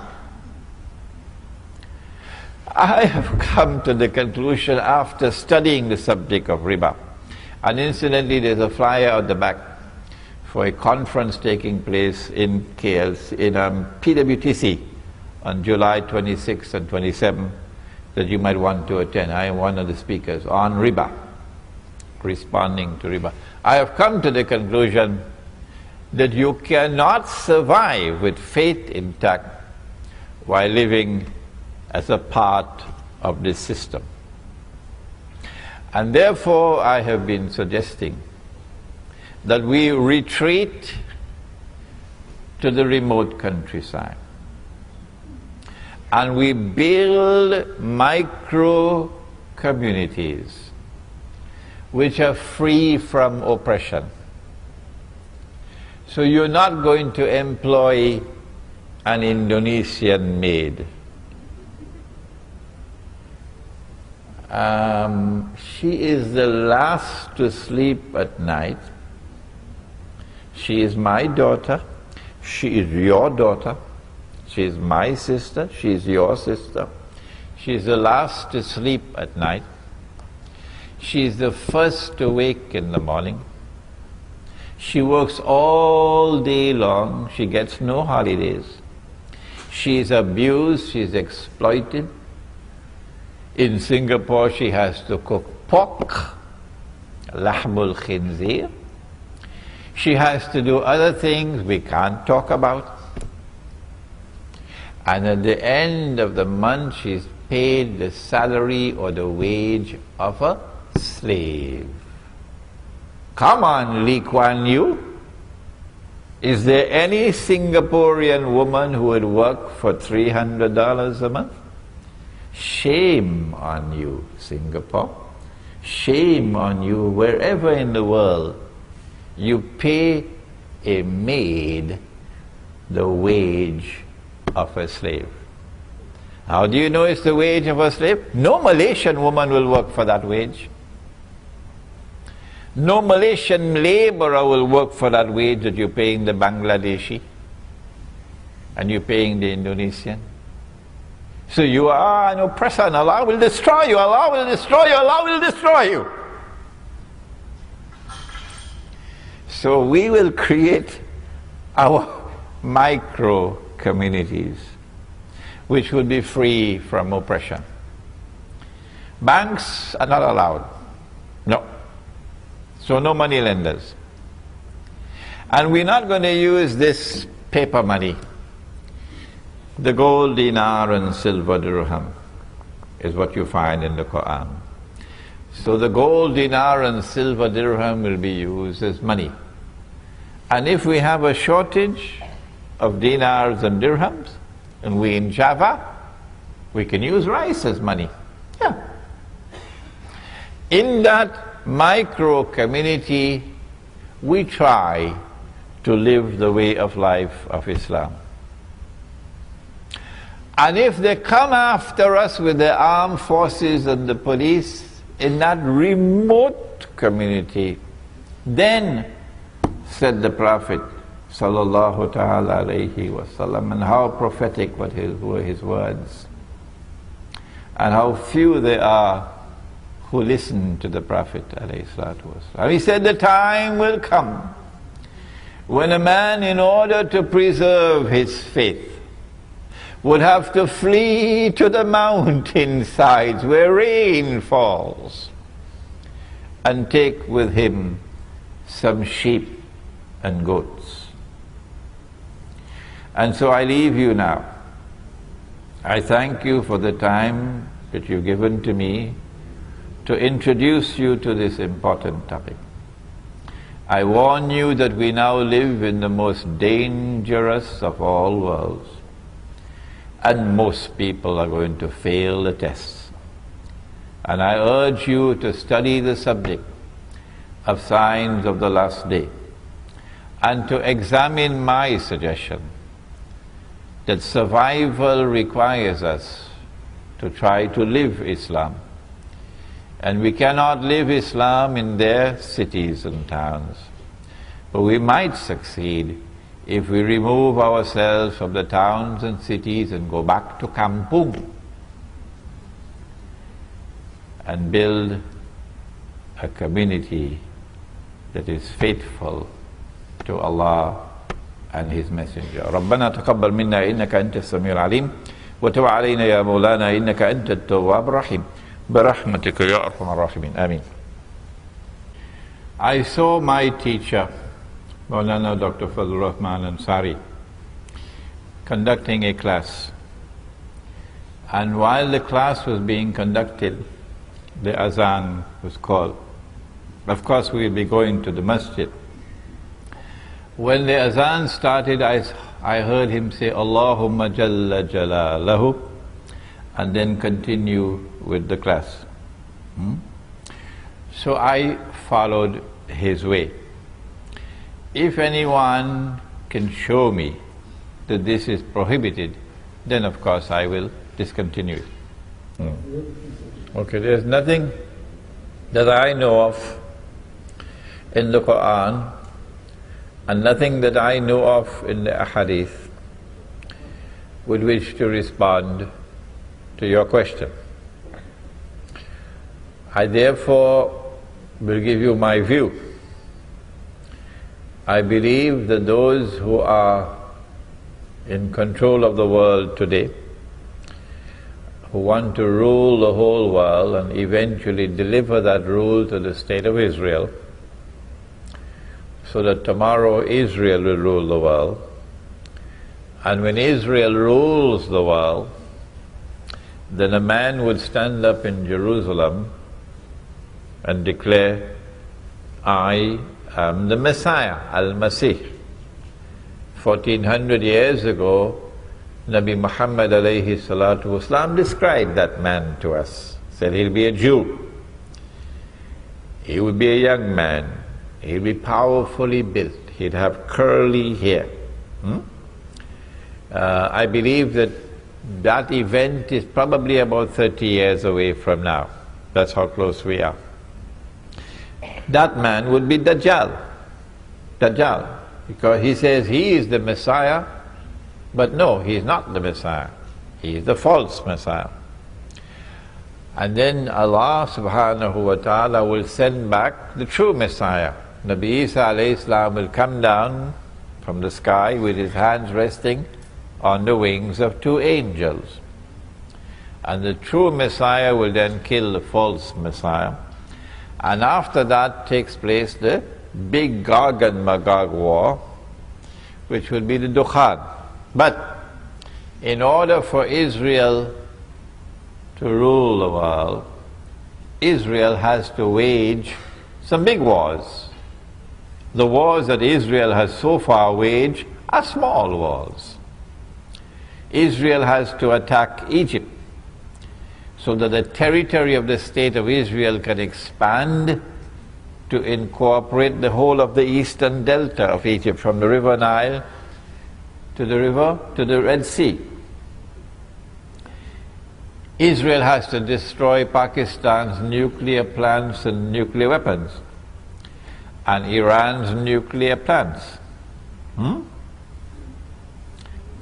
I have come to the conclusion after studying the subject of riba, and incidentally there's a flyer at the back for a conference taking place in KL, in PWTC on July 26th and 27th that you might want to attend. I am one of the speakers on riba, responding to riba. I have come to the conclusion that you cannot survive with faith intact while living as a part of this system. And therefore I have been suggesting that we retreat to the remote countryside and we build micro communities which are free from oppression. So you're not going to employ an Indonesian maid. She is the last to sleep at night. She is my daughter. She is your daughter. She is my sister. She is your sister. She is the last to sleep at night. She is the first to wake in the morning. She works all day long. She gets no holidays. She is abused. She is exploited. In Singapore, she has to cook pork, lahmul khinzir. She has to do other things we can't talk about. And at the end of the month, she's paid the salary or the wage of a slave. Come on, Lee Kuan Yew. Is there any Singaporean woman who would work for $300 a month? Shame on you, Singapore. Shame on you, wherever in the world you pay a maid the wage of a slave. How do you know it's the wage of a slave? No Malaysian woman will work for that wage. No Malaysian laborer will work for that wage that you're paying the Bangladeshi and you're paying the Indonesian. So you are an oppressor and Allah will destroy you, Allah will destroy you, Allah will destroy you. So we will create our micro communities which will be free from oppression. Banks are not allowed. No. So no money lenders. And we're not going to use this paper money. The gold dinar and silver dirham is what you find in the Quran. So the gold dinar and silver dirham will be used as money. And if we have a shortage of dinars and dirhams, and we in Java, we can use rice as money. Yeah. In that micro community, we try to live the way of life of Islam. And if they come after us with the armed forces and the police in that remote community, then, said the Prophet sallallahu ta'ala alayhi wasallam, and how prophetic were his words, and how few there are who listen to the Prophet alayhi salatu wasallam. He said, the time will come when a man, in order to preserve his faith, would have to flee to the mountainsides where rain falls and take with him some sheep and goats. And so I leave you now. I thank you for the time that you've given to me to introduce you to this important topic. I warn you that we now live in the most dangerous of all worlds, and most people are going to fail the tests. And I urge you to study the subject of signs of the last day, and to examine my suggestion that survival requires us to try to live Islam. And we cannot live Islam in their cities and towns, but we might succeed if we remove ourselves from the towns and cities and go back to kampung and build a community that is faithful to Allah and His Messenger. ربنا تقبل منا إنك أنت السميع العليم وتب علينا يا مولانا إنك أنت التواب الرحيم برحمتك يا أرحم الراحمين آمين. I saw my teacher, Maulana Dr. Fazlur Rahman Ansari, conducting a class. And while the class was being conducted, the azan was called. Of course, we will be going to the masjid. When the azan started, I heard him say, Allahumma Jalla Jalalahu, and then continue with the class. So I followed his way. If anyone can show me that this is prohibited, then of course I will discontinue it. Okay, there's nothing that I know of in the Quran and nothing that I know of in the Ahadith with which to respond to your question. I therefore will give you my view. I believe that those who are in control of the world today, who want to rule the whole world and eventually deliver that rule to the state of Israel, so that tomorrow Israel will rule the world. And when Israel rules the world, then a man would stand up in Jerusalem and declare, I am the Messiah, Al-Masih. 1400 years ago, Nabi Muhammad alayhi salatu wasalam described that man to us. Said he'll be a Jew. He would be a young man. He'll be powerfully built. He'd have curly hair. I believe that that event is probably about 30 years away from now. That's how close we are. That man would be Dajjal. Dajjal. Because he says he is the Messiah, but no, he is not the Messiah. He is the false Messiah. And then Allah subhanahu wa ta'ala will send back the true Messiah. Nabi Isa alayhi salam will come down from the sky with his hands resting on the wings of two angels. And the true Messiah will then kill the false Messiah. And after that takes place the big Gog and Magog war, which will be the Dukhan. But in order for Israel to rule the world, Israel has to wage some big wars. The wars that Israel has so far waged are small wars. Israel has to attack Egypt so that the territory of the state of Israel can expand to incorporate the whole of the eastern delta of Egypt, from the river Nile to the Red Sea. Israel has to destroy Pakistan's nuclear plants and nuclear weapons, and Iran's nuclear plants.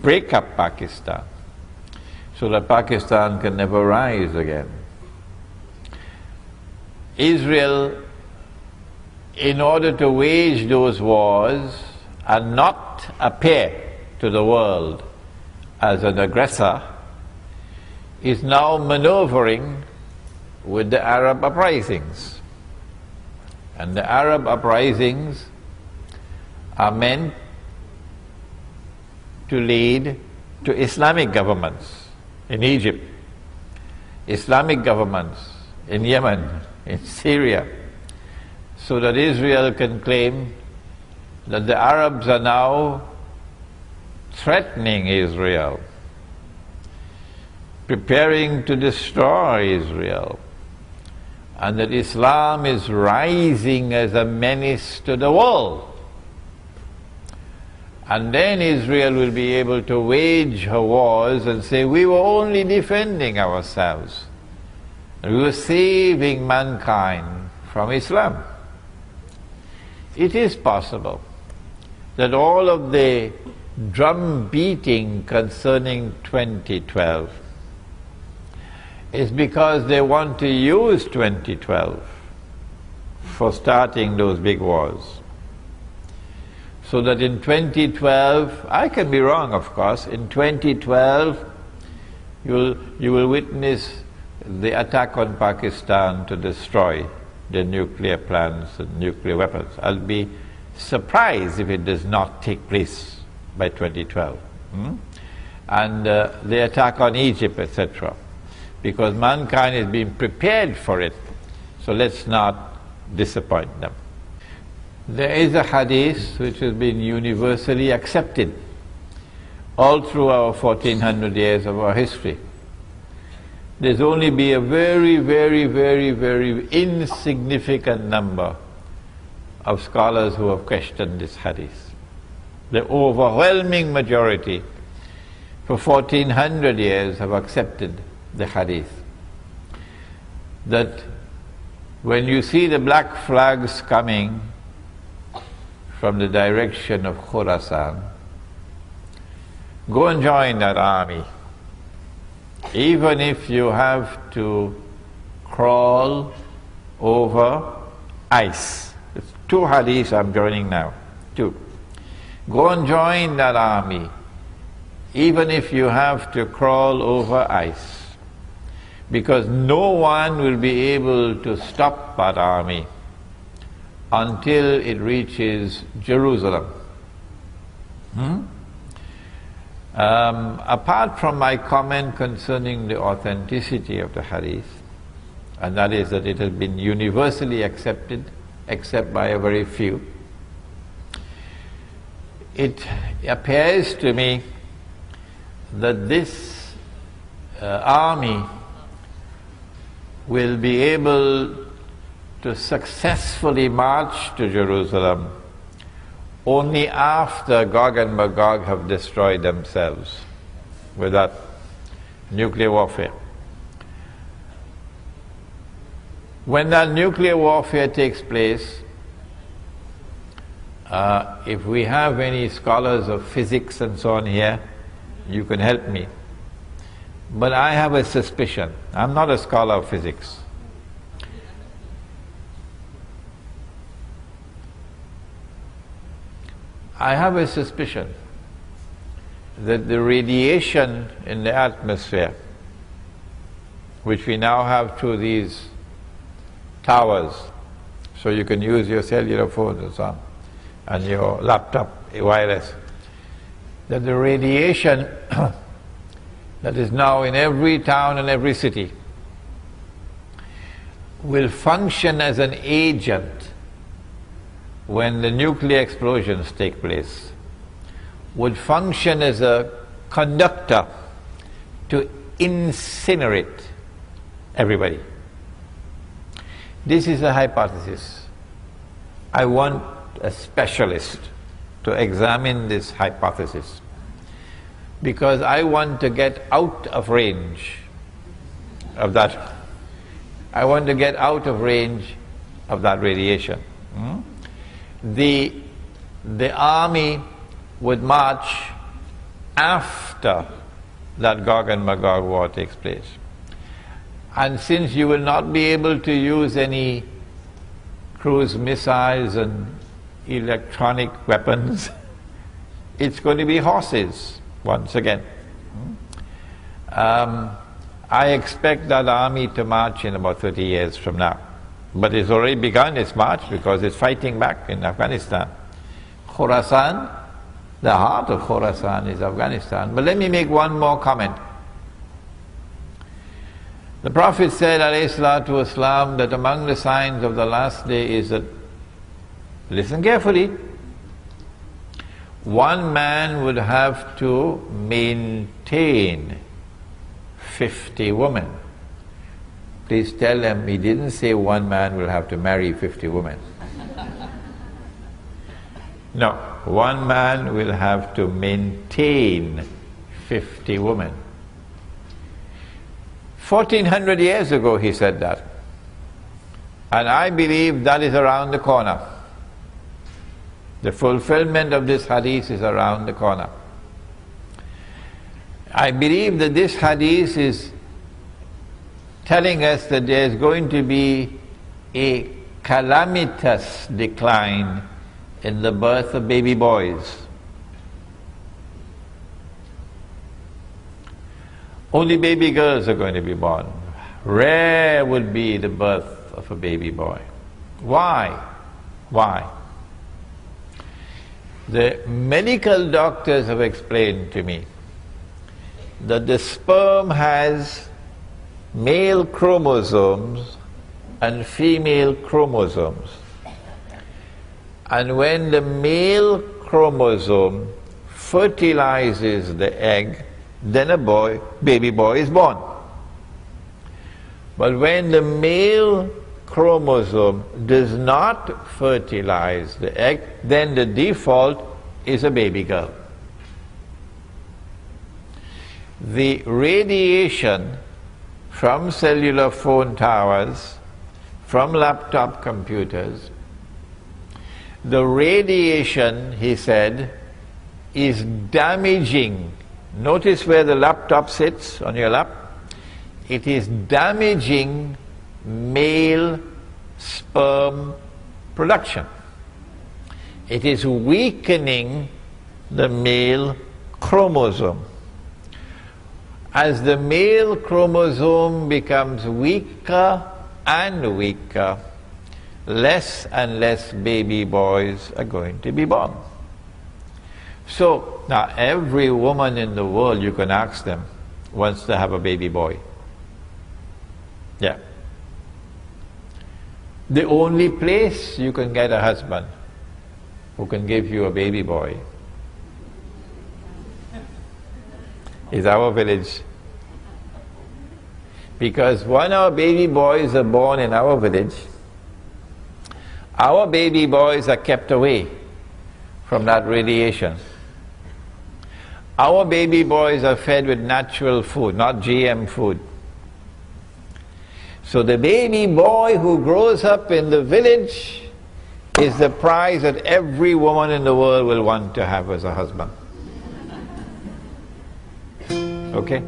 Break up Pakistan so that Pakistan can never rise again. Israel, in order to wage those wars and not appear to the world as an aggressor, is now maneuvering with the Arab uprisings. And the Arab uprisings are meant to lead to Islamic governments in Egypt, Islamic governments in Yemen, in Syria, so that Israel can claim that the Arabs are now threatening Israel, preparing to destroy Israel, and that Islam is rising as a menace to the world. And then Israel will be able to wage her wars and say, we were only defending ourselves. We were saving mankind from Islam. It is possible that all of the drum beating concerning 2012 is because they want to use 2012 for starting those big wars. So that in 2012, I can be wrong of course, in 2012 you will witness the attack on Pakistan to destroy the nuclear plants and nuclear weapons. I'll be surprised if it does not take place by 2012. And the attack on Egypt, etc. Because mankind is being prepared for it, so let's not disappoint them. There is a hadith which has been universally accepted all through our 1400 years of our history. There's only been a very, very, very, very insignificant number of scholars who have questioned this hadith. The overwhelming majority for 1400 years have accepted the hadith. That when you see the black flags coming from the direction of Khurasan, go and join that army. Even if you have to crawl over ice. It's 2 hadiths I'm joining now. 2. Go and join that army, even if you have to crawl over ice. Because no one will be able to stop that army until it reaches Jerusalem. Apart from my comment concerning the authenticity of the hadith, and that is that it has been universally accepted except by a very few, it appears to me that this army will be able to successfully march to Jerusalem only after Gog and Magog have destroyed themselves with that nuclear warfare. When that nuclear warfare takes place, if we have any scholars of physics and so on here, you can help me. But I have a suspicion. I'm not a scholar of physics. I have a suspicion that the radiation in the atmosphere which we now have through these towers, so you can use your cellular phones and so on, and your laptop wireless, that the radiation that is now in every town and every city will function as an agent when the nuclear explosions take place, would function as a conductor to incinerate everybody. This is a hypothesis. I want a specialist to examine this hypothesis, because I want to get out of range of that. I want to get out of range of that radiation. The army would march after that Gog and Magog war takes place. And since you will not be able to use any cruise missiles and electronic weapons, it's going to be horses once again. I expect that army to march in about 30 years from now. But it's already begun its march because it's fighting back in Afghanistan. Khorasan, the heart of Khorasan is Afghanistan. But let me make one more comment. The Prophet said, alayhi salatu wasalam, that among the signs of the last day is that, listen carefully, one man would have to maintain 50 women. Please tell them he didn't say one man will have to marry 50 women. No, one man will have to maintain 50 women. 1400 years ago he said that. And I believe that is around the corner. The fulfillment of this hadith is around the corner. I believe that this hadith is telling us that there is going to be a calamitous decline in the birth of baby boys. Only baby girls are going to be born. Rare would be the birth of a baby boy. Why? Why? The medical doctors have explained to me that the sperm has male chromosomes and female chromosomes. And when the male chromosome fertilizes the egg, then a baby boy is born. But when the male chromosome does not fertilize the egg, then the default is a baby girl. The radiation from cellular phone towers, from laptop computers, the radiation, he said, is damaging. Notice where the laptop sits on your lap. It is damaging male sperm production. It is weakening the male chromosome. As the male chromosome becomes weaker and weaker, less and less baby boys are going to be born. So, now every woman in the world, you can ask them, wants to have a baby boy. Yeah. The only place you can get a husband who can give you a baby boy is our village. Because when our baby boys are born in our village, our baby boys are kept away from that radiation. Our baby boys are fed with natural food, not GM food. So the baby boy who grows up in the village is the prize that every woman in the world will want to have as a husband. Okay?